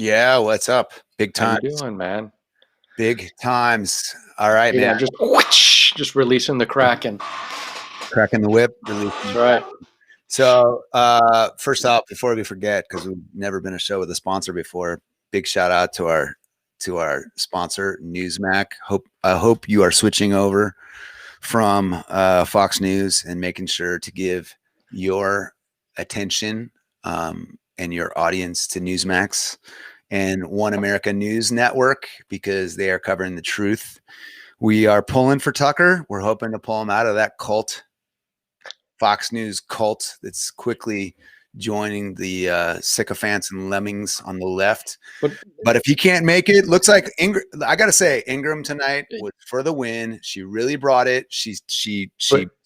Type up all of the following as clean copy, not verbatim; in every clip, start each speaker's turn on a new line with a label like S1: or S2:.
S1: Yeah, what's up? Big
S2: How you
S1: times.
S2: doing, man?
S1: Big times. All right,
S2: Yeah,
S1: man.
S2: just releasing the Kraken.
S1: Cracking the whip, releasing
S2: That's
S1: the
S2: right.
S1: crack. So, first off, before we forget, because we've never been a show with a sponsor before, big shout out to our sponsor, Newsmac. I hope you are switching over from Fox News and making sure to give your attention and your audience to Newsmax and One America News Network because they are covering the truth. We are pulling for Tucker. We're hoping to pull him out of that cult, Fox News cult that's quickly joining the sycophants and lemmings on the left. But if he can't make it, looks like I got to say, Ingram tonight was for the win. She really brought it. She's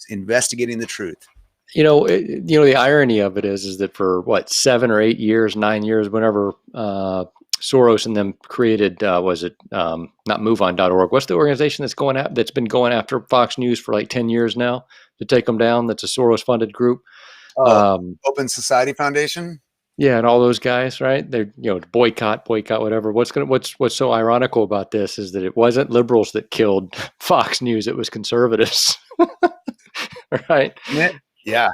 S1: investigating the truth.
S2: The irony of it is that for what 7 or 8 years, 9 years, whenever Soros and them created, was it not MoveOn.org? What's the organization that's been going after Fox News for like 10 years now to take them down? That's a Soros funded group.
S1: Open Society Foundation.
S2: Yeah, and all those guys, right? They're boycott, whatever. What's so ironical about this is that it wasn't liberals that killed Fox News; it was conservatives, right?
S1: Yeah,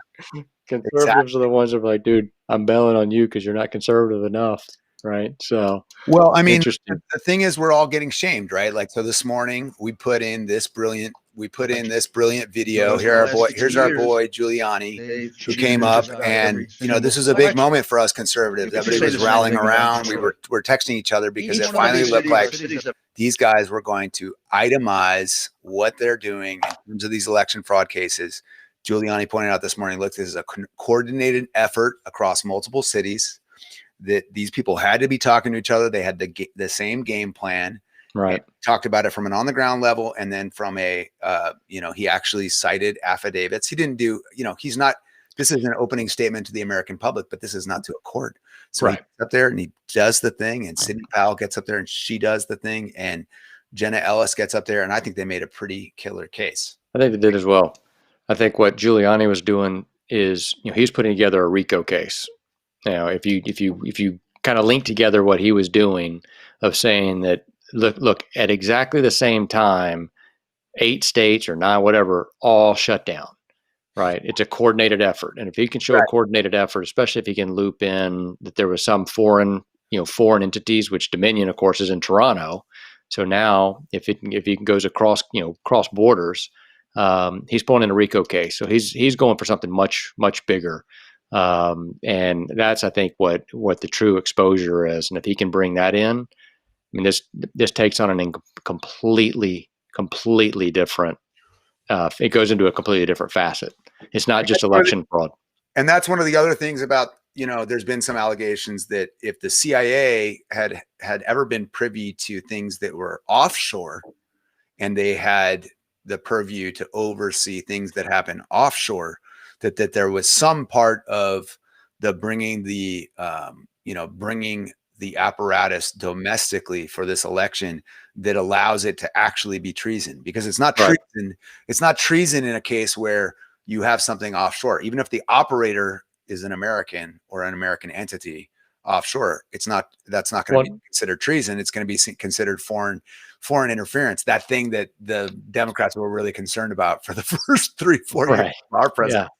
S2: Conservatives are the ones that are like, dude, I'm bailing on you because you're not conservative enough, right? So,
S1: well, I mean,
S2: interesting.
S1: the thing is, we're all getting shamed, right? Like, so this morning we put in this brilliant video. Here's our boy Giuliani, who came up, and this is a big moment for us conservatives. Everybody was rallying around. We're texting each other because it finally looked like these guys were going to itemize what they're doing in terms of these election fraud cases. Giuliani pointed out this morning, look, this is a coordinated effort across multiple cities, that these people had to be talking to each other. They had the same game plan.
S2: Right.
S1: Talked about it from an on the ground level. And then from a, he actually cited affidavits. He didn't do, this is an opening statement to the American public, but this is not to a court. So He gets up there and he does the thing, and Sidney Powell gets up there and she does the thing, and Jenna Ellis gets up there, and I think they made a pretty killer case.
S2: I think they did as well. I think what Giuliani was doing is, he's putting together a RICO case. If you kind of link together what he was doing of saying that, look, at exactly the same time, 8 states or 9, whatever, all shut down, right? It's a coordinated effort. And if he can show a coordinated effort, especially if he can loop in that there was some foreign entities, which Dominion, of course, is in Toronto. So now if he goes across, cross borders, he's pulling in a RICO case. So he's going for something much, much bigger. And that's, I think, what the true exposure is. And if he can bring that in, I mean, this takes on a completely different, it goes into a completely different facet. It's not just election fraud.
S1: And that's one of the other things about, there's been some allegations that if the CIA had ever been privy to things that were offshore, and they had the purview to oversee things that happen offshore, that there was some part of the bringing the apparatus domestically for this election that allows it to actually be treason, because it's not treason. Right. It's not treason in a case where you have something offshore, even if the operator is an American or an American entity offshore. That's not going to be considered treason. It's going to be considered foreign interference. That thing that the Democrats were really concerned about for the first 3-4 years of our presidency.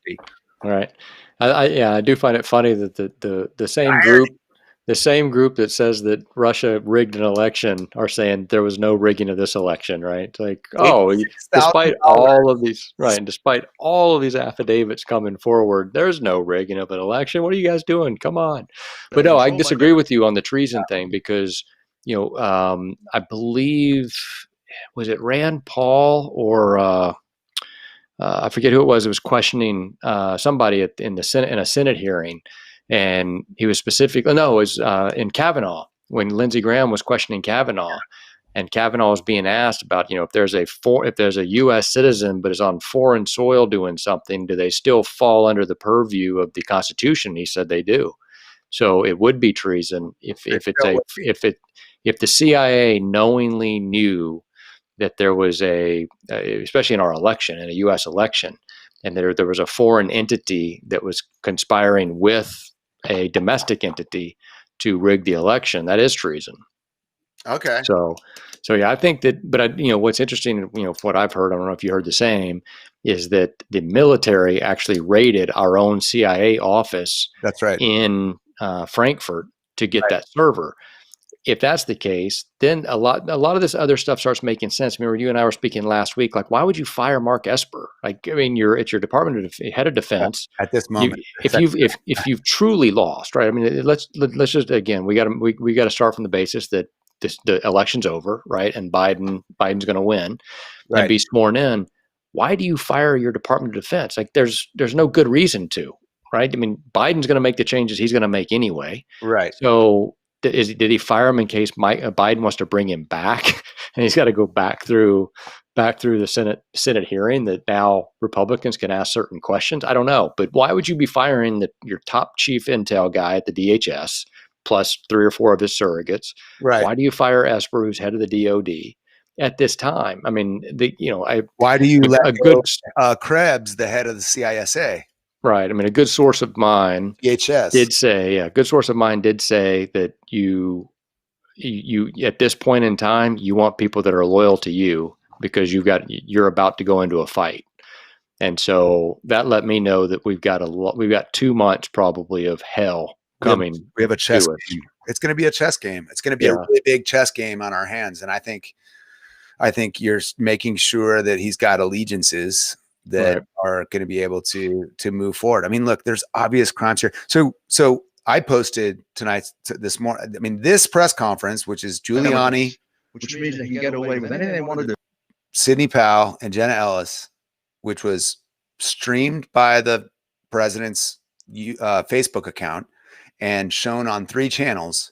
S2: Yeah. Right. I do find it funny that the same group that says that Russia rigged an election are saying there was no rigging of this election, right? It's like, despite all of these affidavits coming forward, there's no rigging of an election. What are you guys doing? Come on. But no, I disagree with you on the treason thing, because, I believe, was it Rand Paul or I forget who it was questioning somebody in the Senate, in a Senate hearing. And he was it was in Kavanaugh, when Lindsey Graham was questioning Kavanaugh, and Kavanaugh was being asked about, if there's a U.S. citizen but is on foreign soil doing something, do they still fall under the purview of the Constitution? He said they do. So it would be treason if the CIA knowingly knew that there was especially in our election, in a U.S. election, and there was a foreign entity that was conspiring with a domestic entity to rig the election, that is treason.
S1: Okay.
S2: So yeah, I think that, but what's interesting, from what I've heard, I don't know if you heard the same, is that the military actually raided our own CIA office
S1: That's right.
S2: in Frankfurt to get that server. If that's the case, then a lot of this other stuff starts making sense. Remember, you and I were speaking last week. Like, why would you fire Mark Esper? Like, I mean, it's your Department of Head of Defense.
S1: At this moment,
S2: If you've truly lost, right? I mean, let's just, again, we got to start from the basis that the election's over, right? And Biden's going to win and be sworn in. Why do you fire your Department of Defense? Like, there's no good reason to, right? I mean, Biden's going to make the changes he's going to make anyway.
S1: Right.
S2: So did he fire him in case Biden wants to bring him back, and he's got to go back through the Senate hearing that now Republicans can ask certain questions? I don't know, but why would you be firing your top chief intel guy at the DHS plus 3 or 4 of his surrogates?
S1: Right.
S2: Why do you fire Esper, who's head of the DOD, at this time? I mean,
S1: why do you let Krebs, the head of the CISA?
S2: Right. I mean, a good source of mine did say that you at this point in time, you want people that are loyal to you because you're about to go into a fight. And so that let me know that we've got 2 months probably of hell coming.
S1: We have a chess game. It's going to be a chess game. It's going to be a really big chess game on our hands. And I think you're making sure that he's got allegiances that are going to be able to move forward. I mean, look, there's obvious crimes here. So I posted this morning. I mean, this press conference, which is Giuliani,
S3: which means they can get away with anything they want to do.
S1: Sidney Powell and Jenna Ellis, which was streamed by the president's Facebook account and shown on 3 channels.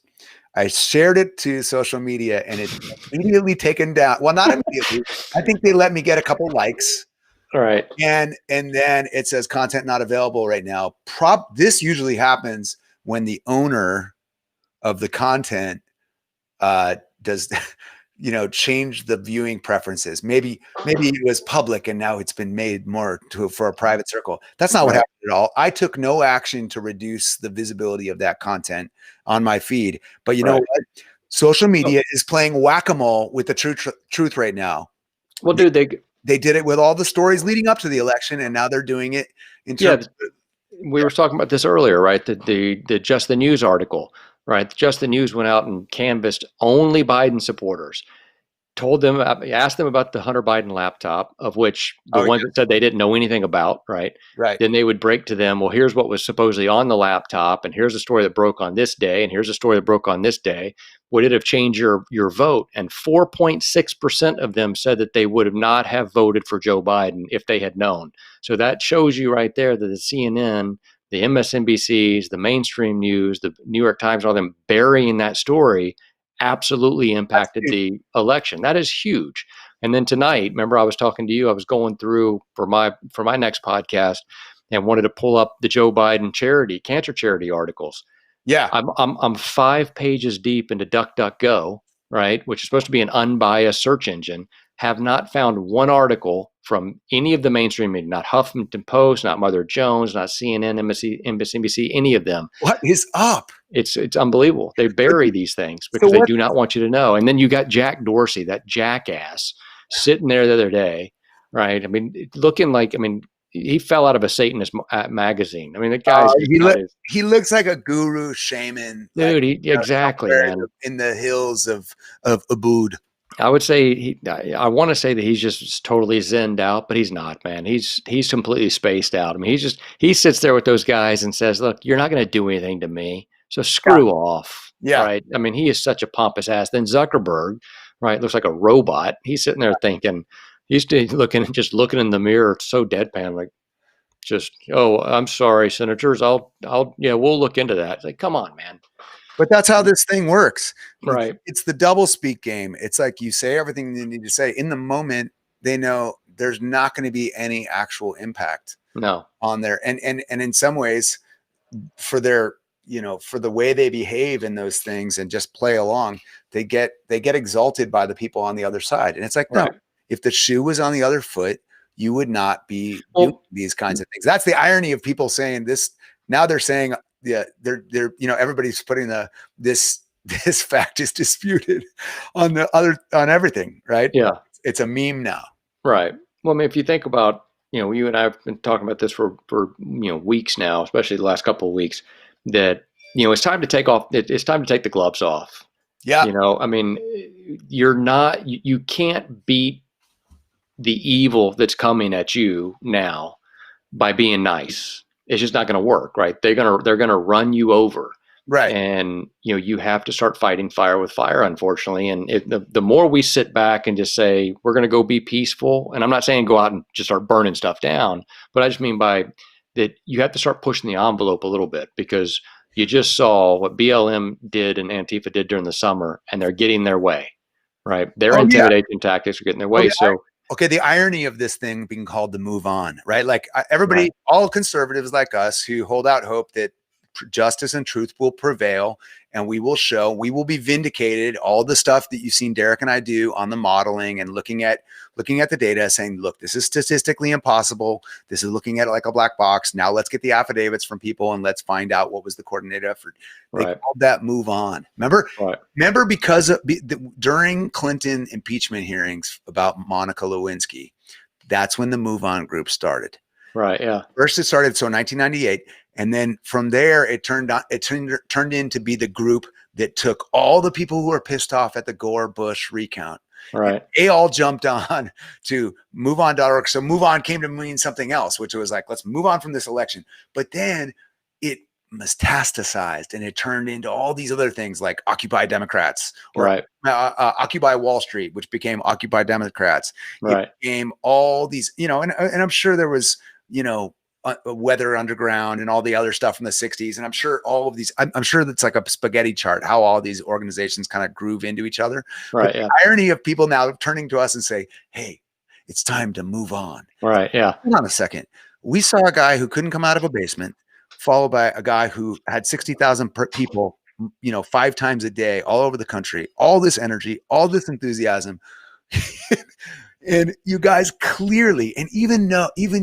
S1: I shared it to social media and it's immediately taken down. Well, not immediately. I think they let me get a couple likes.
S2: All right.
S1: And then it says content not available right now. This usually happens when the owner of the content does change the viewing preferences. Maybe it was public and now it's been made more for a private circle. That's not what happened at all. I took no action to reduce the visibility of that content on my feed. But you know what? Social media is playing whack-a-mole with the truth right now.
S2: Well, dude,
S1: they did it with all the stories leading up to the election, and now they're doing it in terms of,
S2: we were talking about this earlier, right? The Just the News article, right? Just the News went out and canvassed only Biden supporters, asked them about the Hunter Biden laptop, of which the ones that said they didn't know anything about, right?
S1: Right.
S2: Then they would break to them, well, here's what was supposedly on the laptop, and here's a story that broke on this day, and here's a story that broke on this day. Would it have changed your vote? And 4.6% of them said that they would not have voted for Joe Biden if they had known. So that shows you right there that the CNN, the MSNBCs, the mainstream news, the New York Times, all them burying that story absolutely impacted the election. That is huge. And then tonight, remember I was talking to you, I was going through for my next podcast and wanted to pull up the Joe Biden cancer charity articles.
S1: Yeah.
S2: I'm 5 pages deep into DuckDuckGo, right, which is supposed to be an unbiased search engine, have not found one article from any of the mainstream media, not Huffington Post, not Mother Jones, not CNN, MSNBC, any of them.
S1: What is up?
S2: It's unbelievable. They bury these things because they do not want you to know. And then you got Jack Dorsey, that jackass, sitting there the other day, right? I mean, looking like, he fell out of a Satanist magazine. I mean, the guy's
S1: he looks like a guru shaman,
S2: dude. Exactly, man.
S1: In the hills of Ubud.
S2: I would say I want to say that he's just totally zenned out, but he's not, man. He's completely spaced out. I mean, he sits there with those guys and says, "Look, you're not going to do anything to me, so screw off."
S1: Yeah,
S2: right. I mean, he is such a pompous ass. Then Zuckerberg, right, looks like a robot. He's sitting there thinking, he's looking in the mirror, so deadpan, like, just, oh, I'm sorry, senators. We'll look into that. It's like, come on, man.
S1: But that's how this thing works.
S2: Right.
S1: It's the double speak game. It's like you say everything you need to say. In the moment, they know there's not going to be any actual impact on their, and in some ways for their, for the way they behave in those things and just play along, they get exalted by the people on the other side. And it's like, no, if the shoe was on the other foot, you would not be doing these kinds of things. That's the irony of people saying this. Now they're saying yeah, they're everybody's putting this this fact is disputed on on everything, right?
S2: Yeah.
S1: It's a meme now.
S2: Right. Well, I mean, if you think about, you and I have been talking about this for weeks now, especially the last couple of weeks, that, it's time to take off. It's time to take the gloves off.
S1: Yeah.
S2: I mean, you can't beat the evil that's coming at you now by being nice. It's just not going to work, right? They're gonna run you over,
S1: Right.
S2: and you have to start fighting fire with fire, unfortunately. And the more we sit back and just say we're going to go be peaceful, and I'm not saying go out and just start burning stuff down, but I just mean by that you have to start pushing the envelope a little bit, because you just saw what BLM did and Antifa did during the summer, and they're getting their way, right? Their
S1: Oh, yeah.
S2: intimidation tactics are getting their way. So
S1: Okay, the irony of this thing being called the move on, right? Like everybody, right, all conservatives like us who hold out hope that justice and truth will prevail, and we will be vindicated. All the stuff that you've seen Derek and I do on the modeling and looking at the data, saying, look, this is statistically impossible. This is looking at it like a black box. Now let's get the affidavits from people and let's find out what was the coordinated effort. They called that move on. Remember, because during Clinton impeachment hearings about Monica Lewinsky, that's when the move on group started.
S2: Right. Yeah.
S1: First it started, so 1998. And then from there, it turned into be the group that took all the people who were pissed off at the Gore Bush recount.
S2: Right.
S1: They all jumped on to MoveOn.org. So Move On came to mean something else, which was like, let's move on from this election. But then it metastasized and it turned into all these other things like Occupy Democrats, or Occupy Wall Street, which became Occupy Democrats.
S2: Right.
S1: It became all these, and I'm sure there was, Weather Underground and all the other stuff from the 60s. And I'm sure all of these, I'm sure that's like a spaghetti chart, how all these organizations kind of groove into each other.
S2: Right.
S1: But the irony of people now turning to us and say, hey, it's time to move on.
S2: Right. Yeah.
S1: Hold on a second. We saw a guy who couldn't come out of a basement, followed by a guy who had 60,000 people, 5 times a day all over the country, all this energy, all this enthusiasm. And you guys clearly, and even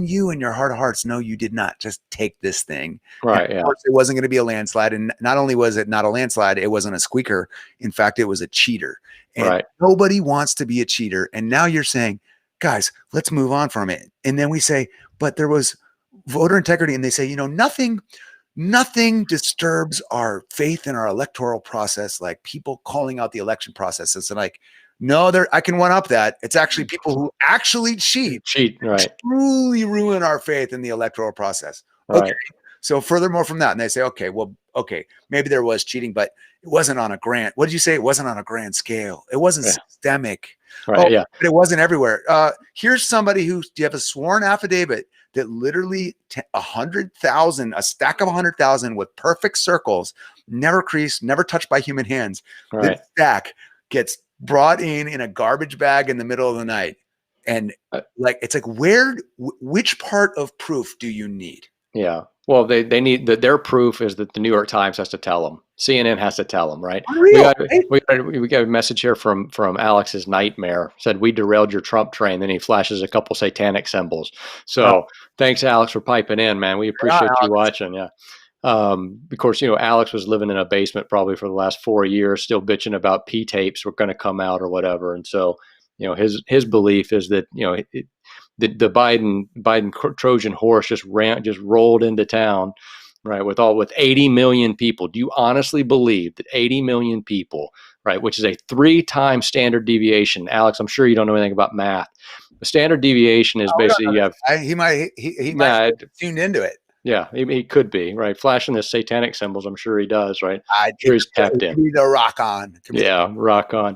S1: you in your heart of hearts know you did not just take this thing.
S2: Right.
S1: Of course, it wasn't going to be a landslide. And not only was it not a landslide, it wasn't a squeaker. In fact, it was a cheater. And nobody wants to be a cheater. And now you're saying, guys, let's move on from it. And then we say, but there was voter integrity. And they say, nothing disturbs our faith in our electoral process like people calling out the election process. It's like, no, I can one up that. It's actually people who actually cheat,
S2: right,
S1: truly ruin our faith in the electoral process.
S2: Right.
S1: Okay. So furthermore from that, and they say, okay, maybe there was cheating, but it wasn't on a grand. What did you say? It wasn't on a grand scale. It wasn't systemic.
S2: Right. Yeah.
S1: But it wasn't everywhere. Here's somebody do you have a sworn affidavit that literally 100,000, a stack of 100,000 with perfect circles, never creased, never touched by human hands.
S2: Right.
S1: This stack gets brought in a garbage bag in the middle of the night. And it's like, which part of proof do you need?
S2: Yeah. Well, they need their proof is that the New York Times has to tell them. CNN has to tell them, right?
S1: Unreal,
S2: we got a message here from Alex's nightmare. Said, we derailed your Trump train. Then he flashes a couple satanic symbols. So thanks, Alex, for piping in, man. We appreciate you watching. Yeah. Of course, Alex was living in a basement probably for the last 4 years, still bitching about P tapes were going to come out or whatever. And so, his belief is that, the Biden Trojan horse just rolled into town, right? With 80 million people. Do you honestly believe that 80 million people, right, which is a 3-time standard deviation? Alex, I'm sure you don't know anything about math. The standard deviation is basically you have.
S1: He might have tuned into it.
S2: Yeah, he could be, right? Flashing the satanic symbols, I'm sure he does, right? I'm sure he's tapped in.
S1: The rock on.
S2: Rock on.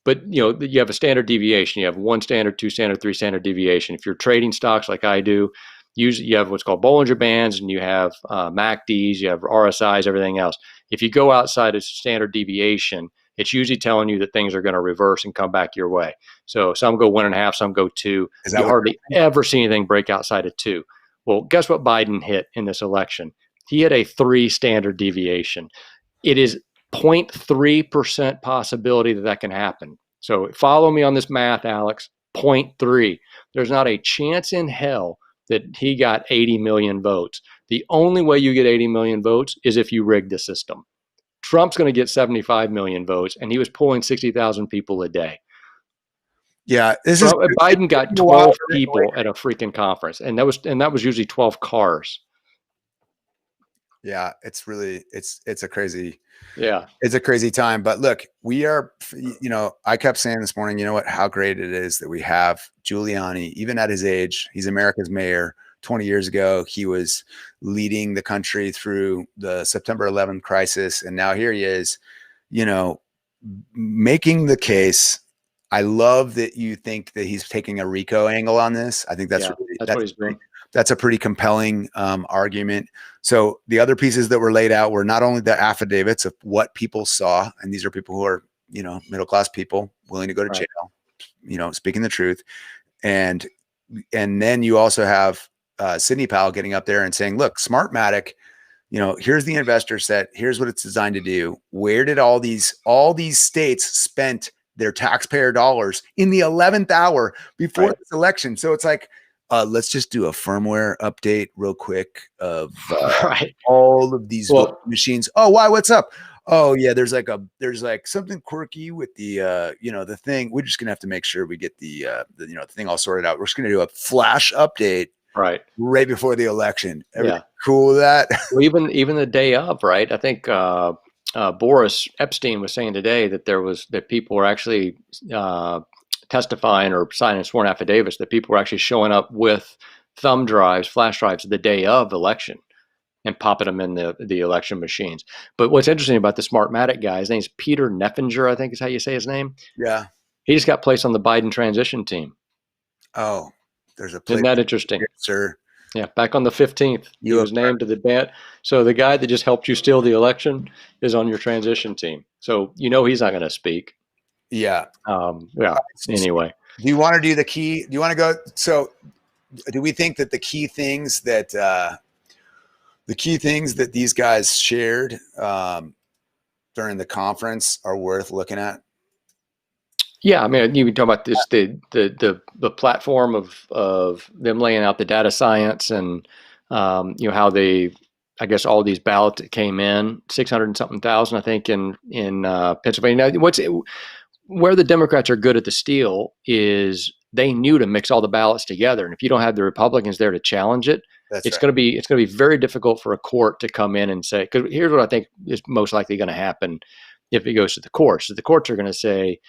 S2: But you have a standard deviation. You have 1 standard, 2 standard, 3 standard deviation. If you're trading stocks like I do, usually you have what's called Bollinger Bands, and you have MACDs, you have RSIs, everything else. If you go outside of standard deviation, it's usually telling you that things are going to reverse and come back your way. So some go 1.5, some go 2. You hardly ever see anything break outside of 2. Well, guess what Biden hit in this election? He had a 3 standard deviation. It is 0.3% possibility that can happen. So follow me on this math, Alex. 0.3. There's not a chance in hell that he got 80 million votes. The only way you get 80 million votes is if you rig the system. Trump's going to get 75 million votes, and he was polling 60,000 people a day.
S1: Yeah,
S2: Biden got 12 people at a freaking conference, and that was usually 12 cars.
S1: Yeah, it's a crazy,
S2: yeah,
S1: it's a crazy time. But look, we are, I kept saying this morning, you know what, how great it is that we have Giuliani, even at his age. He's America's mayor. 20 years ago, he was leading the country through the September 11th crisis, and now here he is, making the case. I love that you think that he's taking a RICO angle on this. I think that's
S2: what he's doing.
S1: That's a pretty compelling argument. So the other pieces that were laid out were not only the affidavits of what people saw, and these are people who are, middle-class people willing to go to jail, speaking the truth. And then you also have Sidney Powell getting up there and saying, look, Smartmatic, here's the investor set. Here's what it's designed to do. Where did all these states spent their taxpayer dollars in the 11th hour before this election? So it's like, let's just do a firmware update real quick of all of these machines. Oh, why? What's up? Oh yeah, there's like something quirky with the the thing. We're just gonna have to make sure we get the thing all sorted out. We're just gonna do a flash update right before the election. Everybody cool with that?
S2: Well, even the day of, right? I think Boris Epstein was saying today that people were actually testifying or signing sworn affidavits that people were actually showing up with thumb drives, flash drives the day of election and popping them in the election machines. But what's interesting about the Smartmatic guy, his name's Peter Neffinger, I think is how you say his name.
S1: Yeah.
S2: He just got placed on the Biden transition team.
S1: Oh, there's a
S2: place. Isn't that interesting?
S1: Here, sir.
S2: Yeah, back on the 15th, he was named to the band. So the guy that just helped you steal the election is on your transition team. So he's not going to speak.
S1: Yeah.
S2: Anyway.
S1: Do you want to do the key? Do you want to go? So do we think that the key things that these guys shared during the conference are worth looking at?
S2: Yeah, I mean, you can talk about this the platform of them laying out the data science and how they, I guess, all these ballots that came in, 600 and something thousand, I think, in Pennsylvania. Now, where the Democrats are good at the steal is they knew to mix all the ballots together, and if you don't have the Republicans there to challenge it, it's going to be very difficult for a court to come in and say. Because here's what I think is most likely going to happen if it goes to the courts. So the courts are going to say,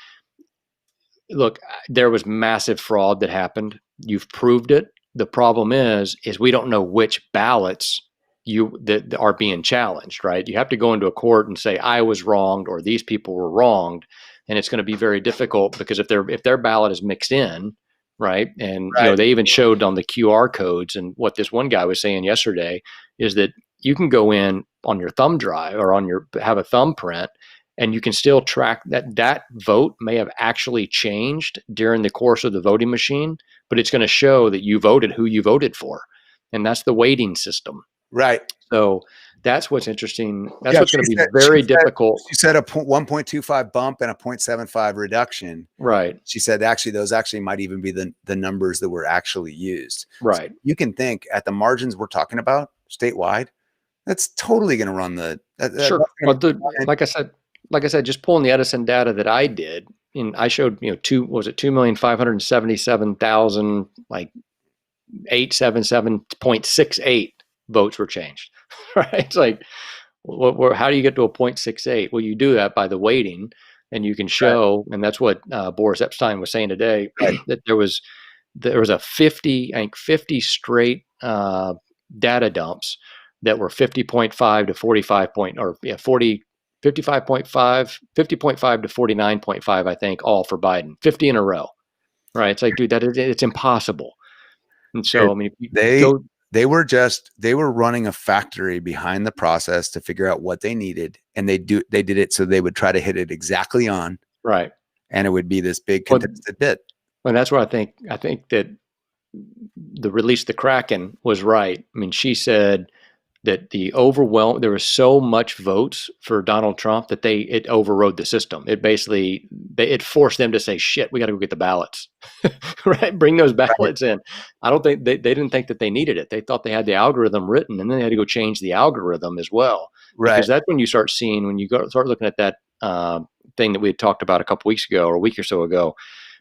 S2: look, there was massive fraud that happened. You've proved it. The problem is we don't know which ballots that are being challenged, right? You have to go into a court and say, I was wronged or these people were wronged. And it's going to be very difficult because if their ballot is mixed in, right? And they even showed on the QR codes, and what this one guy was saying yesterday is that you can go in on your thumb drive or have a thumbprint, and you can still track that vote may have actually changed during the course of the voting machine, but it's going to show that you voted who you voted for. And that's the weighting system.
S1: Right.
S2: So that's what's interesting. That's what's going to be very difficult.
S1: She said a 1.25 bump and a 0.75 reduction.
S2: Right.
S1: She said those might even be the numbers that were actually used.
S2: Right.
S1: So you can think at the margins we're talking about statewide, that's totally going to run the.
S2: Sure. But like I said, just pulling the Edison data that I did, and I showed 2,577,000 like 877.68 votes were changed. Right? It's like, how do you get to a 0.68? Well, you do that by the weighting, and you can show, and that's what Boris Epstein was saying today, that there was a 50 straight data dumps that were 50.5 to 45 50.5 to 49.5, I think, all for Biden, 50 in a row, right? It's like, dude, it's impossible. And so, I mean,
S1: they were running a factory behind the process to figure out what they needed, and they did it so they would try to hit it exactly on,
S2: right?
S1: And it would be this big contested bit.
S2: And that's what I think that the release, the Kraken, was right. I mean, she said that there was so much votes for Donald Trump that it overrode the system. It basically, it forced them to say, shit, we got to go get the ballots, right? Bring those ballots in. I don't think they didn't think that they needed it. They thought they had the algorithm written, and then they had to go change the algorithm as well.
S1: Right.
S2: Because that's when you start seeing, when you start looking at that thing that we had talked about a couple weeks ago or a week or so ago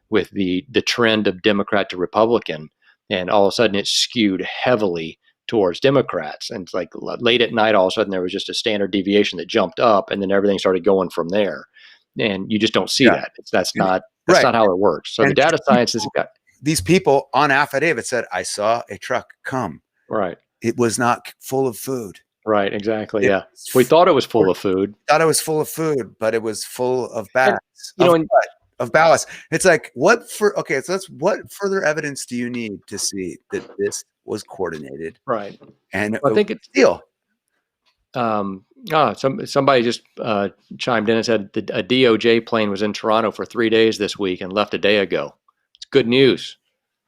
S2: with the trend of Democrat to Republican, and all of a sudden it's skewed heavily towards Democrats. And it's like late at night, all of a sudden there was just a standard deviation that jumped up, and then everything started going from there. And you just don't see that. That's not how it works. So the data science has got
S1: these people on affidavit said, I saw a truck come.
S2: Right.
S1: It was not full of food.
S2: Right. Exactly. We thought it was full of food.
S1: Thought it was full of food, but it was full of ballots. Of ballots. It's like, what further evidence do you need to see that this was coordinated?
S2: Right.
S1: And
S2: I think it's
S1: deal.
S2: Somebody just chimed in and said a DOJ plane was in Toronto for 3 days this week and left a day ago. It's good news.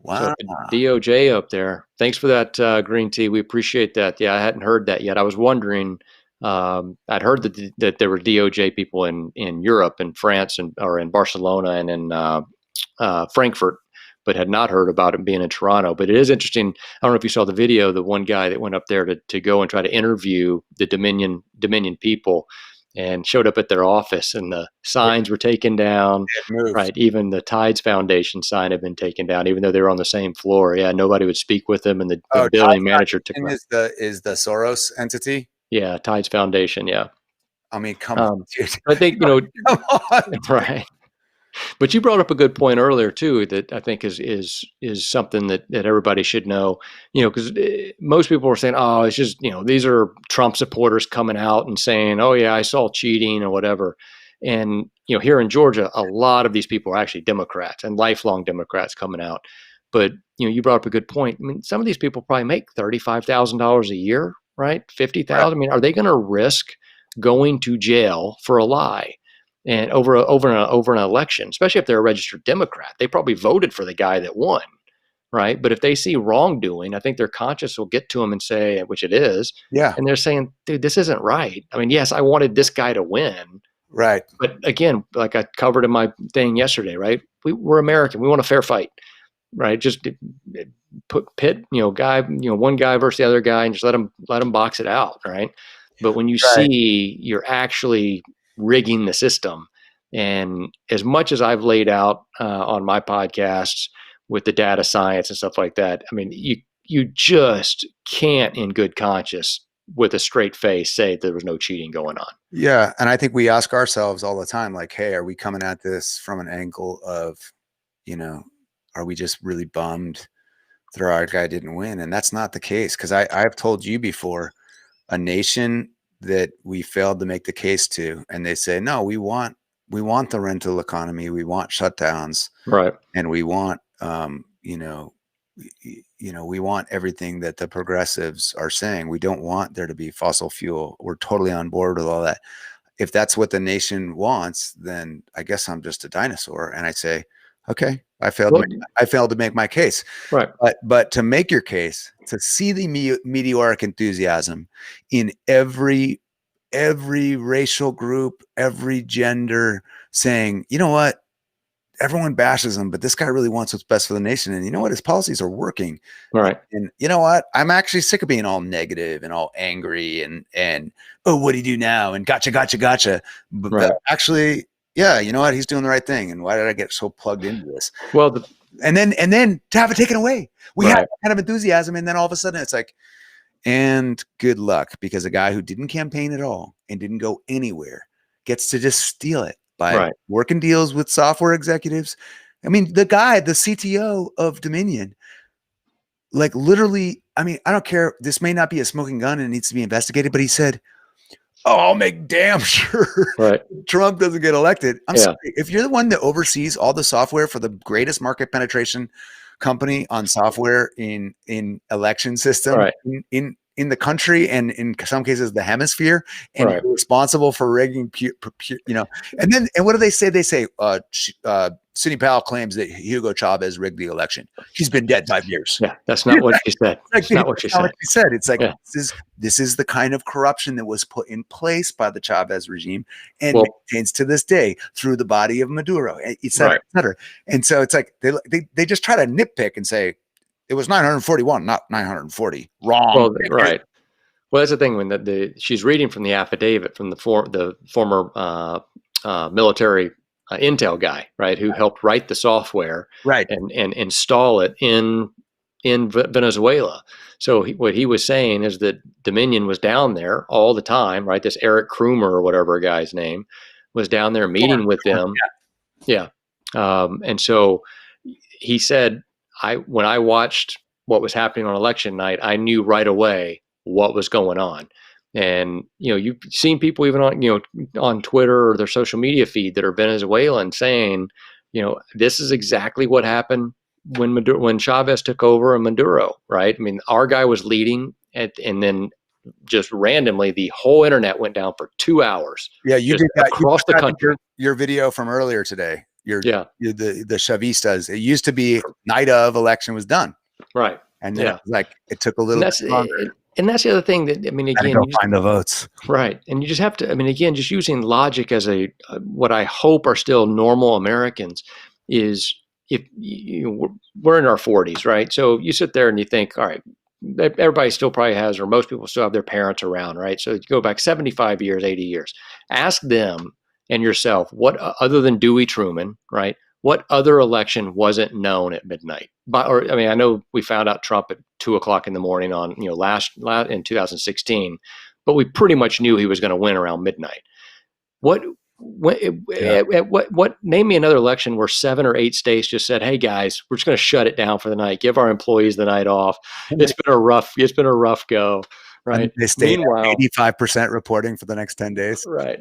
S1: Wow.
S2: So DOJ up there. Thanks for that, Green Tea. We appreciate that. Yeah, I hadn't heard that yet. I was wondering. I'd heard that there were DOJ people in Europe, in France, or in Barcelona, and in Frankfurt, but had not heard about it being in Toronto. But it is interesting. I don't know if you saw the video. The one guy that went up there to go and try to interview the Dominion people, and showed up at their office, and the signs were taken down. Right, even the Tides Foundation sign had been taken down, even though they were on the same floor. Yeah, nobody would speak with them, and the building manager took.
S1: Is the Soros entity?
S2: Yeah, Tides Foundation. Yeah.
S1: I mean, come on, dude.
S2: I think,
S1: come on.
S2: Right. But you brought up a good point earlier too, that I think is something that everybody should know, because most people were saying, oh, it's just, these are Trump supporters coming out and saying, oh yeah, I saw cheating or whatever. And, here in Georgia, a lot of these people are actually Democrats and lifelong Democrats coming out. But, you brought up a good point. I mean, some of these people probably make $35,000 a year, right? $50,000. I mean, are they going to risk going to jail for a lie and over an election, especially if they're a registered Democrat? They probably voted for the guy that won, right? But if they see wrongdoing, I think their conscience will get to them and say, which it is, and they're saying, dude, this isn't right. I mean, yes, I wanted this guy to win,
S1: right? But
S2: again, like I covered in my thing yesterday, right? We're American. We want a fair fight, right? Just pit, one guy versus the other guy, and just let them box it out, right? But when you see you're actually rigging the system, and as much as I've laid out on my podcasts with the data science and stuff like that, I mean, you just can't, in good conscience, with a straight face, say there was no cheating going on.
S1: Yeah, and I think we ask ourselves all the time, like, hey, are we coming at this from an angle of, are we just really bummed that our guy didn't win? And that's not the case, because I've told you before, a nation that we failed to make the case to, and they say, no, we want the rental economy, we want shutdowns,
S2: right?
S1: And we want, we want everything that the progressives are saying. We don't want there to be fossil fuel. We're totally on board with all that. If that's what the nation wants, then I guess I'm just a dinosaur. And I say, okay, I failed to make my case.
S2: Right.
S1: But to make your case, to see the meteoric enthusiasm in every racial group, every gender, saying, you know what, everyone bashes him, but this guy really wants what's best for the nation. And you know what, his policies are working.
S2: Right.
S1: And you know what, I'm actually sick of being all negative and all angry and oh, what do you do now? And gotcha. But actually, yeah, you know what? He's doing the right thing. And why did I get so plugged into this?
S2: Well,
S1: and then to have it taken away, we had kind of enthusiasm, and then all of a sudden it's like, and good luck, because a guy who didn't campaign at all and didn't go anywhere gets to just steal it by working deals with software executives. I mean, the guy, the CTO of Dominion, like literally, I mean, I don't care. This may not be a smoking gun and it needs to be investigated, but he said, oh, I'll make damn sure Trump doesn't get elected. I'm sorry. If you're the one that oversees all the software for the greatest market penetration company on software in election system in the country, and in some cases the hemisphere, and you're responsible for rigging, and what do they say? They say Sidney Powell claims that Hugo Chavez rigged the election. He's been dead 5 years.
S2: Yeah, that's not what she said. That's not what she said.
S1: It's like this is the kind of corruption that was put in place by the Chavez regime and maintains to this day through the body of Maduro, et cetera, et cetera. And so it's like they just try to nitpick and say it was 941, not 940. Wrong.
S2: Well, right. Well, that's the thing when she's reading from the affidavit from the former military intel guy, right, who helped write the software,
S1: right,
S2: and install it in Venezuela. So what he was saying is that Dominion was down there all the time, right? This Eric Krumer or whatever guy's name was down there meeting with them. Yeah. And so he said, when I watched what was happening on election night, I knew right away what was going on. And, you've seen people even on Twitter or their social media feed that are Venezuelan saying, this is exactly what happened when Chavez took over and Maduro, right? I mean, our guy was leading and then just randomly the whole internet went down for 2 hours.
S1: Yeah, you did that
S2: across the country.
S1: Your video from earlier today. The Chavistas. It used to be night of election was done,
S2: right?
S1: And then it took a little bit longer.
S2: And that's the other thing that, I mean, again,
S1: find the votes.
S2: Right. And you just have to, I mean, again, just using logic as what I hope are still normal Americans is if we're in our 40s, right? So you sit there and you think, all right, everybody still probably has, or most people still have their parents around, right? So you go back 75 years, 80 years, ask them and yourself, what other than Dewey Truman, right? What other election wasn't known at midnight? I know we found out Trump at 2:00 in the morning on, last in 2016, but we pretty much knew he was going to win around midnight. Name me another election where 7 or 8 states just said, "Hey guys, we're just going to shut it down for the night. Give our employees the night off. It's been a rough go." Right.
S1: They stayed at 85% reporting for the next 10 days.
S2: Right.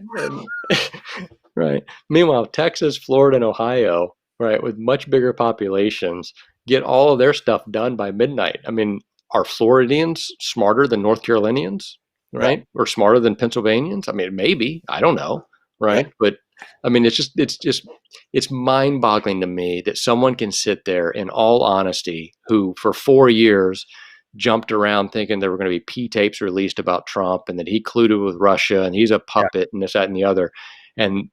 S2: Right. Meanwhile, Texas, Florida, and Ohio, right, with much bigger populations, get all of their stuff done by midnight. I mean, are Floridians smarter than North Carolinians, right? Or smarter than Pennsylvanians? I mean, maybe. I don't know, right? Yeah. But I mean, it's mind-boggling to me that someone can sit there, in all honesty, who for 4 years jumped around thinking there were going to be P tapes released about Trump and that he colluded with Russia and he's a puppet and this, that, and the other. And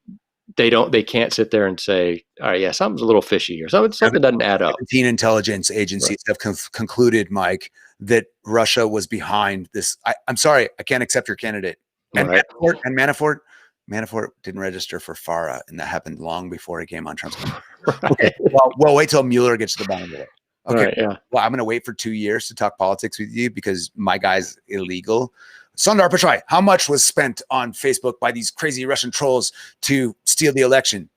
S2: they can't sit there and say, all right, yeah, something's a little fishy here. Something doesn't add up.
S1: 17 intelligence agencies have concluded, Mike, that Russia was behind this. I'm sorry, I can't accept your candidate. And Manafort didn't register for FARA, and that happened long before he came on Trump's campaign. Okay, well, wait till Mueller gets to the bottom of it. Okay, well, I'm going to wait for 2 years to talk politics with you because my guy's illegal. Sundar Pichai, how much was spent on Facebook by these crazy Russian trolls to steal the election?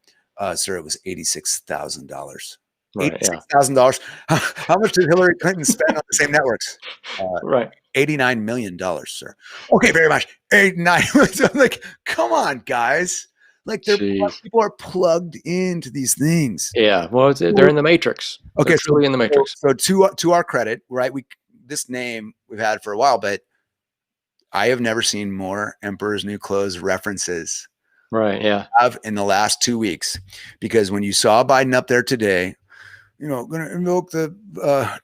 S1: Sir, it was $86,000.
S2: Right,
S1: $86,000. How much did Hillary Clinton spend on the same networks?
S2: Right.
S1: $89 million, sir. Okay, very much. 89. I'm like, come on, guys. Like people are plugged into these things.
S2: Yeah, well, they're in the matrix.
S1: Okay,
S2: so really in the matrix.
S1: So to our credit, right? This name we've had for a while, but I have never seen more Emperor's New Clothes references.
S2: Right. Yeah.
S1: In the last 2 weeks, because when you saw Biden up there today, going to invoke the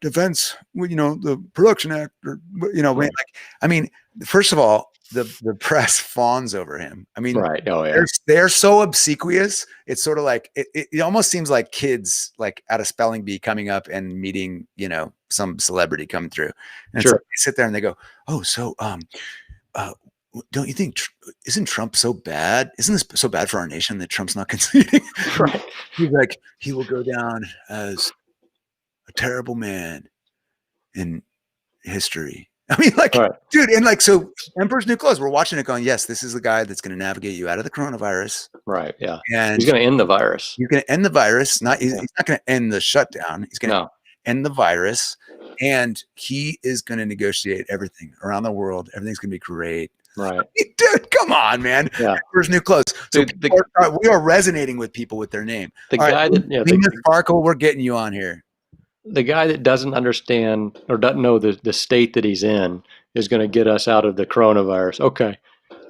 S1: defense, the Production Act, or I mean, first of all, the press fawns over him. I mean,
S2: right. Oh, yeah.
S1: They're so obsequious. It's sort of like it almost seems like kids like at a spelling bee coming up and meeting, some celebrity coming through. And
S2: sure.
S1: It's like they sit there and they go, "Oh, so don't you think isn't Trump so bad? Isn't this so bad for our nation that Trump's not conceding?"
S2: Right.
S1: He's like, he will go down as a terrible man in history. I mean, like, right. Dude, and like, so Emperor's New Clothes, we're watching it going, yes, this is the guy that's going to navigate you out of the coronavirus.
S2: Right. Yeah.
S1: And
S2: he's going to end the virus.
S1: He's going to end the virus. He's not going to end the shutdown. He's going to end the virus. And he is going to negotiate everything around the world. Everything's going to be great.
S2: Right.
S1: Dude, come on, man.
S2: Yeah.
S1: Emperor's New Clothes. So we are resonating with people with their name.
S2: The guy
S1: Sparkle, we're getting you on here.
S2: The guy that doesn't understand or doesn't know the state that he's in is going to get us out of the coronavirus. Okay.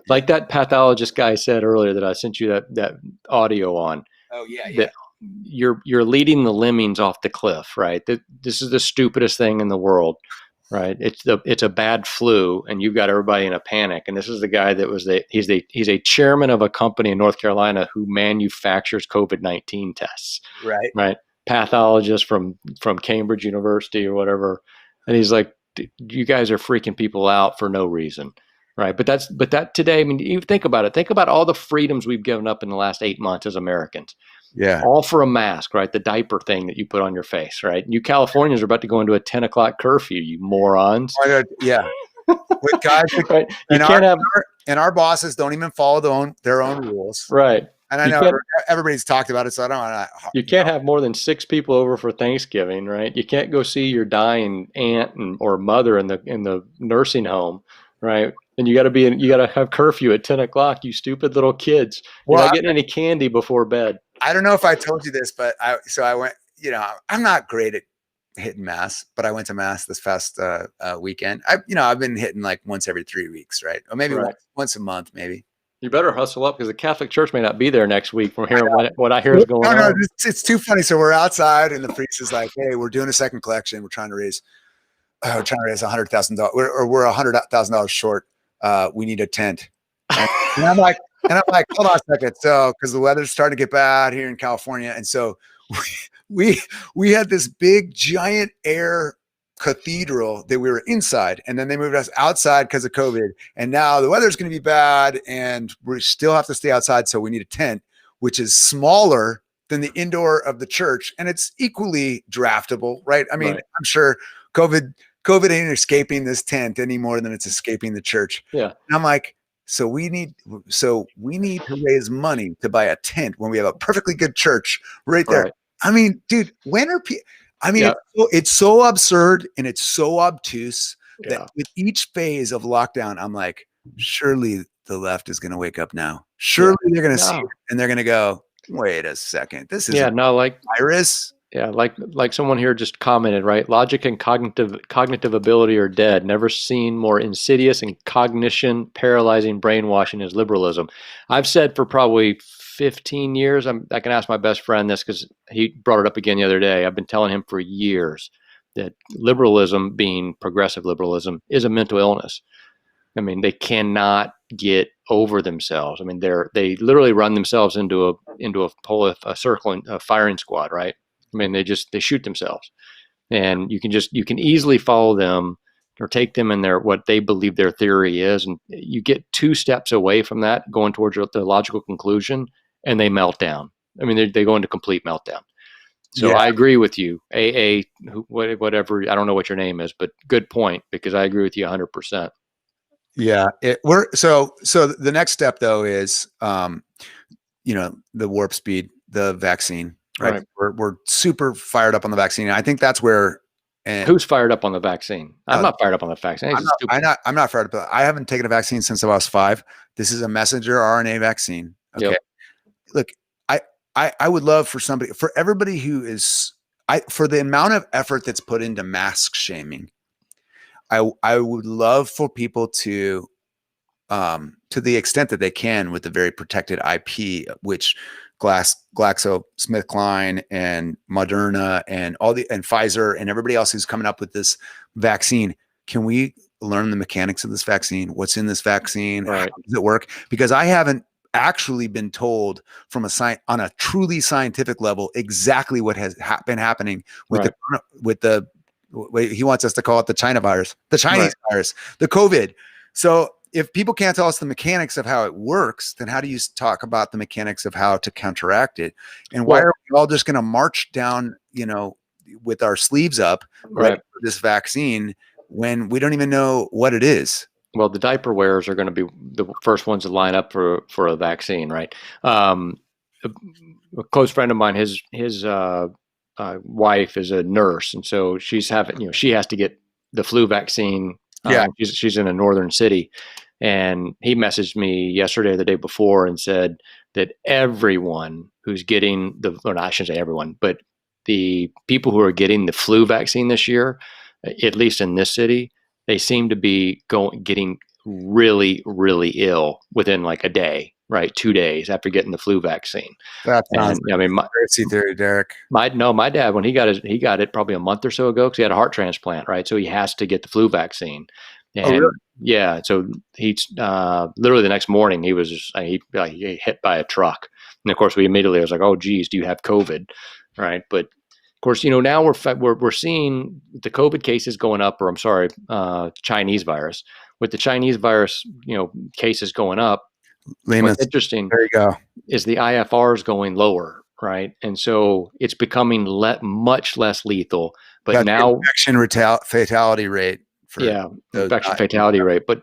S2: Like that pathologist guy said earlier that I sent you that audio on.
S1: Oh, yeah.
S2: you're leading the lemmings off the cliff, right? This is the stupidest thing in the world, right? It's a bad flu, and you've got everybody in a panic. And this is the guy that was he's a chairman of a company in North Carolina who manufactures COVID-19 tests, right? Pathologist from Cambridge University or whatever, and he's like, you guys are freaking people out for no reason. Right. But that today, I mean, you think about it. Think about all the freedoms we've given up in the last 8 months as Americans.
S1: Yeah.
S2: All for a mask, right? The diaper thing that you put on your face, right? You Californians are about to go into a 10 o'clock curfew, you morons.
S1: Yeah. With guys,
S2: right? You can't have.
S1: And our bosses don't even follow their own rules.
S2: Right.
S1: And I know everybody's talked about it, so I don't want to.
S2: You can't have more than 6 people over for Thanksgiving, right? You can't go see your dying aunt or mother in the nursing home, right? And you got to have curfew at 10 o'clock. You stupid little kids! You're not getting any candy before bed.
S1: I don't know if I told you this, but I went. I'm not great at hitting mass, but I went to mass this past weekend. I've been hitting like once every 3 weeks, right? Or maybe once a month, maybe.
S2: You better hustle up because the Catholic Church may not be there next week from hearing what I hear is going on.
S1: No, it's too funny. So we're outside, and the priest is like, "Hey, we're doing a second collection. We're trying to raise $100,000, or we're $100,000 short. We need a tent." And I'm like, hold on a second. So, because the weather's starting to get bad here in California, and so we had this big giant air cathedral that we were inside, and then they moved us outside because of COVID, and now the weather's going to be bad, and we still have to stay outside. So we need a tent, which is smaller than the indoor of the church, and it's equally draftable, right? I mean, I'm sure COVID ain't escaping this tent any more than it's escaping the church.
S2: Yeah.
S1: And I'm like, so we need to raise money to buy a tent when we have a perfectly good church right there. Right. I mean, dude, when are people? I mean, it's so absurd and it's so obtuse that with each phase of lockdown, I'm like, surely the left is going to wake up now. Surely they're going to see it and they're going to go, wait a second, this is
S2: like
S1: virus.
S2: Yeah, like someone here just commented, right? Logic and cognitive ability are dead. Never seen more insidious and cognition paralyzing brainwashing as liberalism. I've said for probably 15 years, I can ask my best friend this because he brought it up again the other day. I've been telling him for years that liberalism, being progressive liberalism, is a mental illness. I mean, they cannot get over themselves. I mean, they literally run themselves into a circle, a firing squad, right? I mean, they shoot themselves, and you can easily follow them or take them in what they believe their theory is. And you get 2 steps away from that, going towards the logical conclusion, and they melt down. I mean, they go into complete meltdown. So I agree with you. Whatever, I don't know what your name is, but good point, because I agree with you 100%.
S1: Yeah. So the next step though is, the warp speed, the vaccine. Right. We're super fired up on the vaccine. And I think that's where.
S2: Who's fired up on the vaccine? I'm not fired up on the vaccine.
S1: I'm not fired up. I haven't taken a vaccine since I was 5. This is a messenger RNA vaccine. Okay. Yep. Look, I would love for everybody who is, for the amount of effort that's put into mask shaming, I would love for people to the extent that they can, with the very protected IP, which GlaxoSmithKline and Moderna and and Pfizer and everybody else who's coming up with this vaccine. Can we learn the mechanics of this vaccine? What's in this vaccine? Right. How does it work? Because I haven't actually been told from on a truly scientific level exactly what has been happening with the he wants us to call it the China virus, the Chinese virus, the COVID. So if people can't tell us the mechanics of how it works, then how do you talk about the mechanics of how to counteract it? And why are we all just going to march down, with our sleeves up, right, for this vaccine when we don't even know what it is?
S2: Well, the diaper wearers are going to be the first ones to line up for a vaccine, right? A close friend of mine, his wife is a nurse, and so she's having, she has to get the flu vaccine. She's in a northern city, and he messaged me yesterday or the day before and said that everyone who's getting I shouldn't say everyone, but the people who are getting the flu vaccine this year, at least in this city, they seem to be getting really, really ill within like a day. right? 2 days after getting the flu vaccine.
S1: That sounds
S2: And I mean,
S1: conspiracy theory, Derek.
S2: my dad, when he got it probably a month or so ago, because he had a heart transplant, right? So he has to get the flu vaccine.
S1: Oh,
S2: And
S1: really?
S2: yeah, so he's literally the next morning he was just he hit by a truck, and of course we immediately was like, oh geez, do you have COVID, right? But of course, now we're seeing the COVID cases going up, or I'm sorry, Chinese virus. With the Chinese virus, cases going up.
S1: Lemus,
S2: What's interesting
S1: there you go.
S2: is the IFR is going lower, right? And so it's becoming much less lethal. But
S1: That's the
S2: now,
S1: infection fatality rate for
S2: yeah,
S1: those
S2: infection
S1: not-
S2: fatality rate. But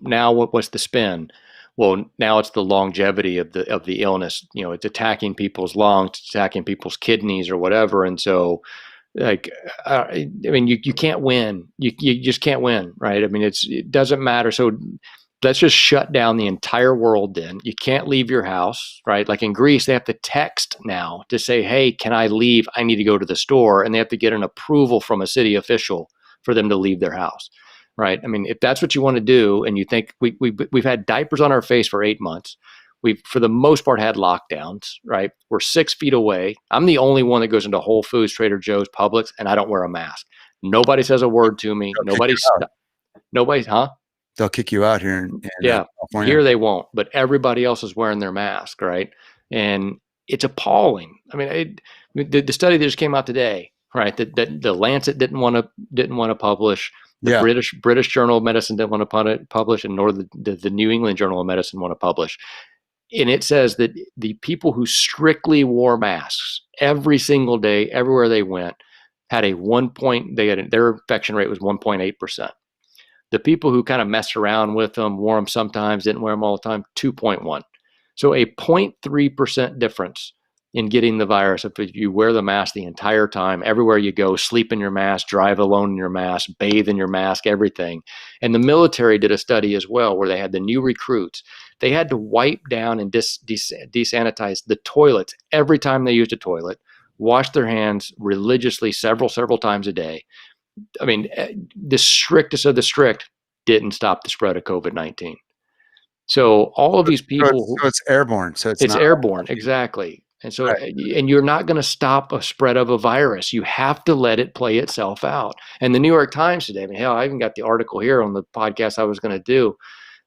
S2: now what's the spin? Well, now it's the longevity of the illness. It's attacking people's lungs, it's attacking people's kidneys or whatever. And so, like, I mean, you can't win. You just can't win, right? I mean, it doesn't matter. So let's just shut down the entire world then. You can't leave your house, right? Like in Greece, they have to text now to say, hey, can I leave? I need to go to the store. And they have to get an approval from a city official for them to leave their house, right? I mean, if that's what you want to do, and you think we've had diapers on our face for 8 months, we've, for the most part, had lockdowns, right? We're 6 feet away. I'm the only one that goes into Whole Foods, Trader Joe's, Publix, and I don't wear a mask. Nobody says a word to me. Nobody's, huh?
S1: They'll kick you out here in
S2: Yeah,
S1: California.
S2: here they won't, but everybody else is wearing their mask, right? And it's appalling. I mean, the study that just came out today, right? That the Lancet didn't want to publish. The British Journal of Medicine didn't want to publish, and nor the New England Journal of Medicine want to publish. And it says that the people who strictly wore masks every single day, everywhere they went, had their infection rate was 1.8%. The people who kind of messed around with them, wore them sometimes, didn't wear them all the time, 2.1. So a 0.3% difference in getting the virus if you wear the mask the entire time, everywhere you go, sleep in your mask, drive alone in your mask, bathe in your mask, everything. And the military did a study as well where they had the new recruits. They had to wipe down and desanitize the toilets every time they used a toilet, wash their hands religiously several times a day. I mean, the strictest of the strict didn't stop the spread of COVID-19. So all of these people,
S1: so it's airborne. So it's not
S2: airborne, exactly. And so,
S1: right.
S2: And you're not going to stop a spread of a virus. You have to let it play itself out. And the New York Times today, I mean, hell, I even got the article here on the podcast I was going to do,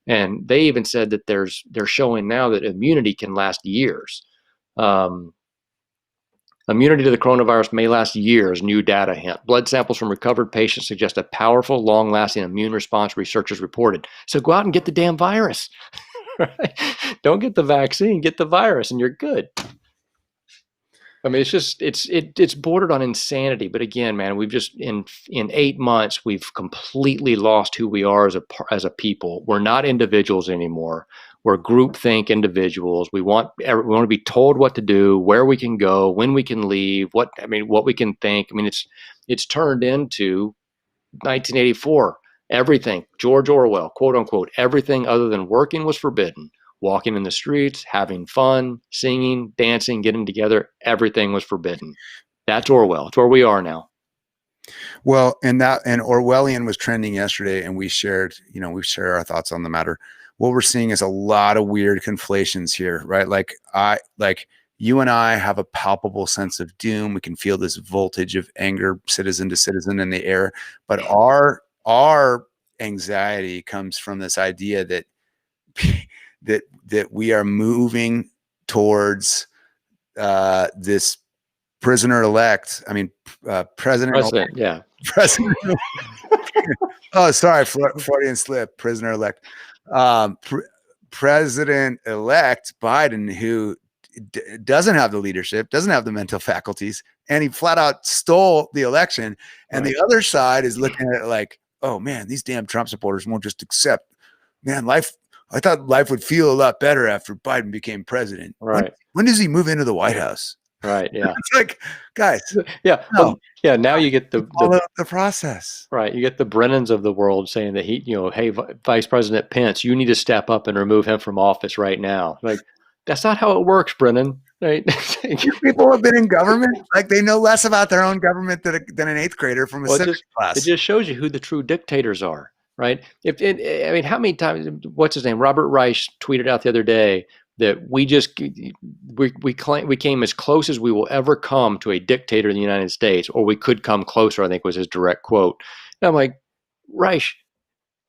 S2: and they even said that they're showing now that immunity can last years. Immunity to the coronavirus may last years, new data hint. Blood samples from recovered patients suggest a powerful, long-lasting immune response, researchers reported. So go out and get the damn virus. Right? Don't get the vaccine, get the virus, and you're good. I mean, it's bordered on insanity. But again, man, we've just in 8 months, we've completely lost who we are as a people. We're not individuals anymore. We're groupthink individuals. We want to be told what to do, where we can go, when we can leave, what we can think. I mean, it's turned into 1984. Everything, George Orwell, quote unquote, everything other than working was forbidden. Walking in the streets, having fun, singing, dancing, getting together, everything was forbidden. That's Orwell. It's where we are now.
S1: Well, and Orwellian was trending yesterday, and we shared our thoughts on the matter. What we're seeing is a lot of weird conflations here, right? Like you and I have a palpable sense of doom. We can feel this voltage of anger, citizen to citizen, in the air. But our anxiety comes from this idea that that we are moving towards this prisoner-elect. I mean, president.
S2: Yeah.
S1: President. Oh, sorry, Freudian slip. Prisoner-elect. President-elect Biden, who doesn't have the leadership, doesn't have the mental faculties, and he flat out stole the election. And the other side is looking at it like, oh man, these damn Trump supporters won't just accept. Man, I thought life would feel a lot better after Biden became president.
S2: Right.
S1: When does he move into the White House?
S2: Right. Yeah.
S1: It's like, guys.
S2: Yeah.
S1: No.
S2: Well, yeah. Now you get the
S1: process.
S2: Right. You get the Brennans of the world saying that hey, Vice President Pence, you need to step up and remove him from office right now. Like, that's not how it works, Brennan. Right.
S1: People have been in government, like they know less about their own government than an 8th grader from a civics class.
S2: It just shows you who the true dictators are. Right. How many times, what's his name? Robert Reich tweeted out the other day, that we came as close as we will ever come to a dictator in the United States, or we could come closer, I think was his direct quote. And I'm like, Reich,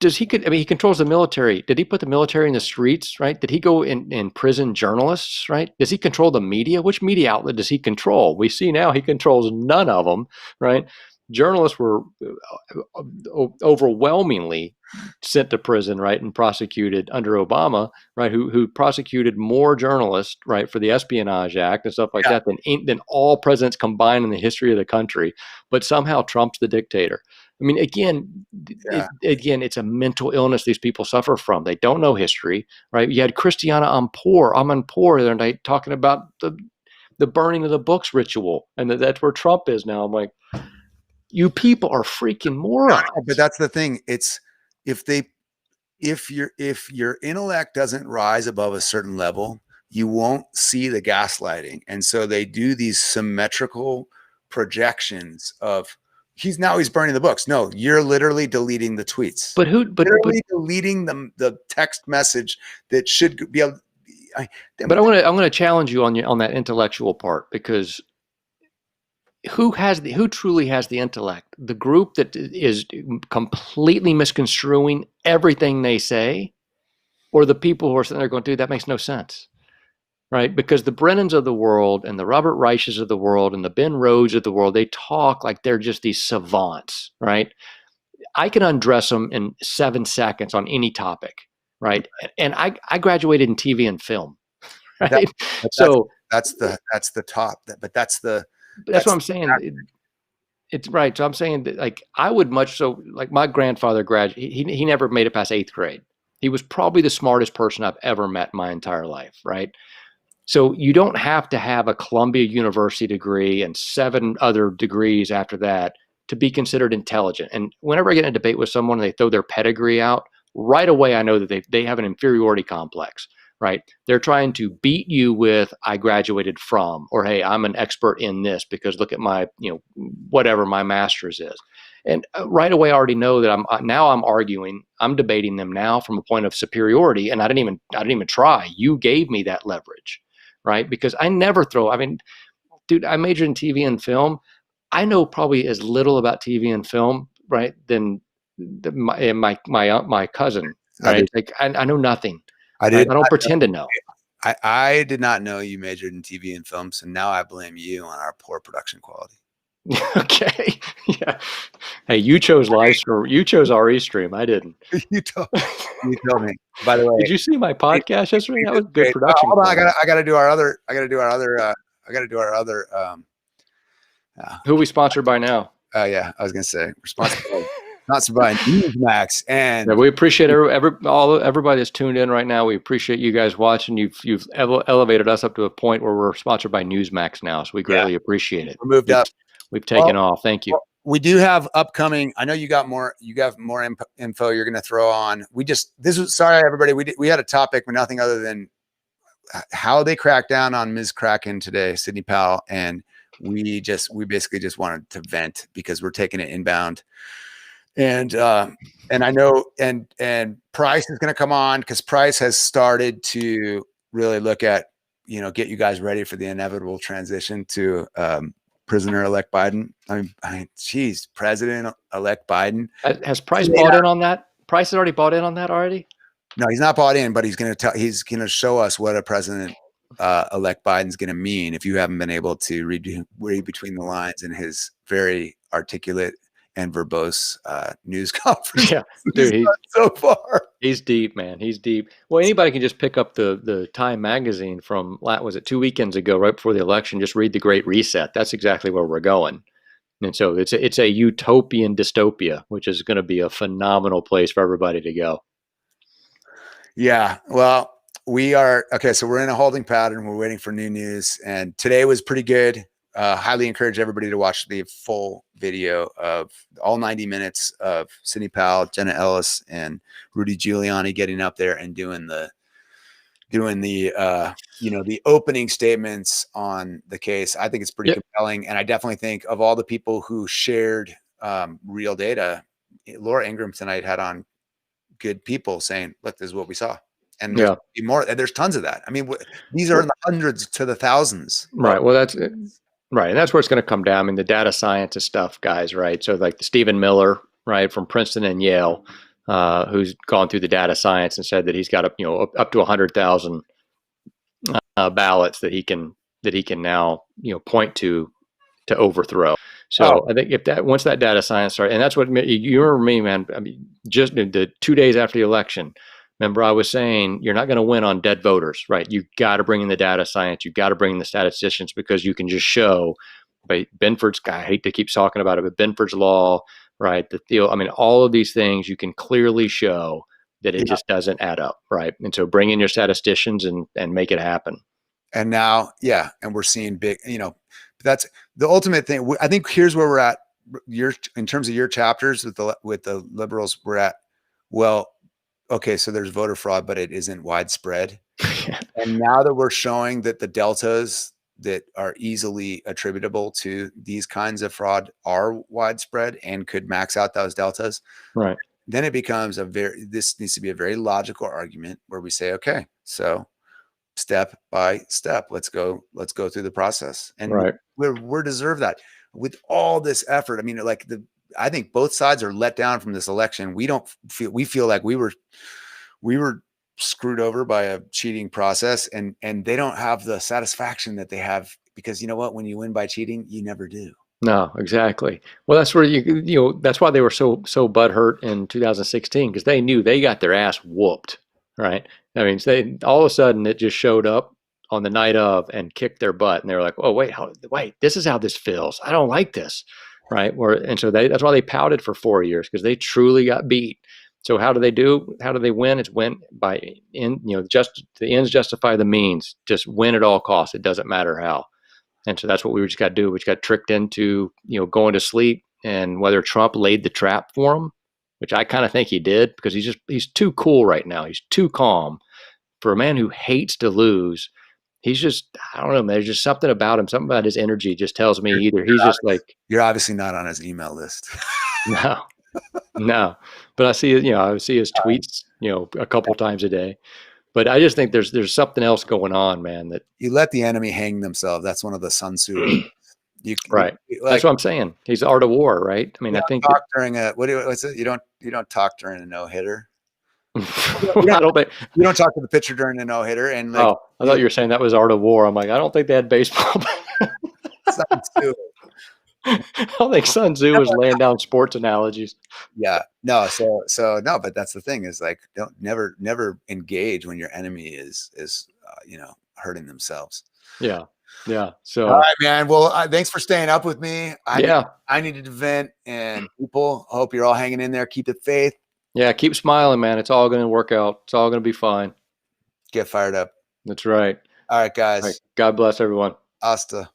S2: he controls the military. Did he put the military in the streets, right? Did he go in prison journalists, right? Does he control the media? Which media outlet does he control? We see now he controls none of them, right? Journalists were overwhelmingly sent to prison, right, and prosecuted under Obama, right, who prosecuted more journalists, right, for the Espionage Act and stuff like that than all presidents combined in the history of the country. But somehow Trump's the dictator. I mean, again, it's a mental illness these people suffer from. They don't know history, right? You had Christiana Amanpour the other night talking about the burning of the books ritual, and that's where Trump is now. I'm like, you people are freaking morons.
S1: No, but that's the thing. It's if your intellect doesn't rise above a certain level, you won't see the gaslighting, and so they do these symmetrical projections of. He's burning the books. No, you're literally deleting the tweets.
S2: But
S1: deleting the text message that should be able.
S2: But I'm going to challenge you on that intellectual part, because who truly has the intellect? The group that is completely misconstruing everything they say, or the people who are sitting there going, dude, that makes no sense. Right? Because the Brennans of the world and the Robert Reiches of the world and the Ben Rhodes of the world, they talk like they're just these savants, right? I can undress them in 7 seconds on any topic, right? And I graduated in TV and film, right?
S1: That's the top. But that's
S2: what I'm saying. It's right. So I'm saying that, like, I would like my grandfather graduated. He never made it past 8th grade. He was probably the smartest person I've ever met in my entire life, right? So you don't have to have a Columbia University degree and 7 other degrees after that to be considered intelligent. And whenever I get in a debate with someone and they throw their pedigree out, right away I know that they have an inferiority complex, right? They're trying to beat you with, I graduated from, or, hey, I'm an expert in this because look at my, whatever my master's is. And right away I already know that I'm arguing, I'm debating them now from a point of superiority, and I didn't even try. You gave me that leverage. Right? Because I never dude, I majored in TV and film. I know probably as little about TV and film, right, than my cousin, right? I know nothing. I don't pretend to know.
S1: I did not know you majored in TV and film, so now I blame you on our poor production quality.
S2: Okay. Yeah. Hey, you chose live stream. You chose RE stream. I didn't.
S1: You told me. By the way,
S2: did you see my podcast yesterday? That was good production.
S1: Hold on, I gotta do our other.
S2: Who are we sponsored by now?
S1: Yeah, I was gonna say sponsored by Newsmax, and
S2: we appreciate everybody that's tuned in right now. We appreciate you guys watching. You've elevated us up to a point where we're sponsored by Newsmax now, so we greatly appreciate it.
S1: We're moved up.
S2: We've taken off. Thank you.
S1: We do have upcoming. I know you got more. You got more info you're going to throw on. Sorry, everybody. We had a topic, but nothing other than how they cracked down on Ms. Kraken today, Sidney Powell, and we basically just wanted to vent because we're taking it inbound. And I know and Price is going to come on because Price has started to really look at get you guys ready for the inevitable transition to Prisoner-elect Biden. I mean, geez, President-elect Biden.
S2: Has Price bought in on that? Price has already bought in on that already?
S1: No, he's not bought in, but he's going to show us what a President-elect Biden's going to mean if you haven't been able to read between the lines in his very articulate and verbose news conference.
S2: Yeah, dude,
S1: so far.
S2: He's deep, man. He's deep. Well, anybody can just pick up the Time magazine from, was it 2 weekends ago, right before the election? Just read The Great Reset. That's exactly where we're going. And so it's a utopian dystopia, which is going to be a phenomenal place for everybody to go.
S1: Yeah. Well, we are okay. So we're in a holding pattern. We're waiting for new news, and today was pretty good. Highly encourage everybody to watch the full video of all 90 minutes of Sidney Powell, Jenna Ellis, and Rudy Giuliani getting up there and doing the opening statements on the case. I think it's pretty compelling. And I definitely think of all the people who shared real data, Laura Ingraham tonight had on good people saying, look, this is what we saw. and there's more. There's tons of that. I mean, these are in the hundreds to the thousands.
S2: Right. Well, that's right, and that's where it's going to come down. I mean, the data scientist stuff, guys. Right. So like the Stephen Miller, right, from Princeton and Yale, who's gone through the data science and said that he's got up to 100,000 ballots that he can now point to overthrow. So I think if that once that data science started, and that's what you remember me, man. I mean, just the 2 days after the election, remember I was saying you're not going to win on dead voters, right? You got to bring in the data science, you got to bring in the statisticians, because you can just show. By Benford's, I hate to keep talking about it, but Benford's law, right? I mean, all of these things you can clearly show that it just doesn't add up, right? And so bring in your statisticians and make it happen.
S1: And now, and we're seeing big, that's the ultimate thing. I think here's where we're at. In terms of your chapters with the liberals, we're at, well, okay, so there's voter fraud, but it isn't widespread. And now that we're showing that the deltas that are easily attributable to these kinds of fraud are widespread and could max out those deltas,
S2: right?
S1: Then it becomes this needs to be a very logical argument where we say, okay, so step by step, let's go through the process, and we're deserve that with all this effort. I mean, I think both sides are let down from this election. We feel like we were screwed over by a cheating process, and they don't have the satisfaction that they have, because you know what, when you win by cheating, you never do.
S2: No, exactly. Well, that's where that's why they were so butthurt in 2016, because they knew they got their ass whooped, right? I mean, all of a sudden it just showed up on the night of and kicked their butt, and they were like, "Oh, wait, this is how this feels. I don't like this," right? And so that's why they pouted for 4 years, because they truly got beat. So how do they do? How do they win? It's win by just the ends justify the means. Just win at all costs. It doesn't matter how. And so that's what we just got to do. We just got tricked into going to sleep. And whether Trump laid the trap for him, which I kind of think he did, because he's too cool right now. He's too calm for a man who hates to lose. He's just, I don't know, man, there's just something about him. Something about his energy just tells me either he's just like,
S1: you're obviously not on his email list.
S2: No, but I see his tweets, a couple times a day. But I just think there's something else going on, man. That
S1: you let the enemy hang themselves. That's one of the Sun Tzu.
S2: Right. That's what I'm saying. He's the art of war, right? I mean, I think
S1: talk during what's it? You don't talk during a no-hitter.
S2: You
S1: don't talk to the pitcher during a no-hitter. And
S2: I thought you were saying that was art of war. I'm like, I don't think they had baseball.
S1: Sun Tzu.
S2: I don't think Sun Tzu was laying down sports analogies.
S1: Yeah, no. So no, but that's the thing, is like, don't never engage when your enemy is hurting themselves.
S2: Yeah. So,
S1: all right, man. Well, thanks for staying up with me. I needed to vent, and people, I hope you're all hanging in there. Keep the faith. Yeah,
S2: keep smiling, man. It's all going to work out. It's all going to be fine.
S1: Get fired up.
S2: That's right.
S1: All right, guys.
S2: All right. God bless everyone.
S1: Hasta.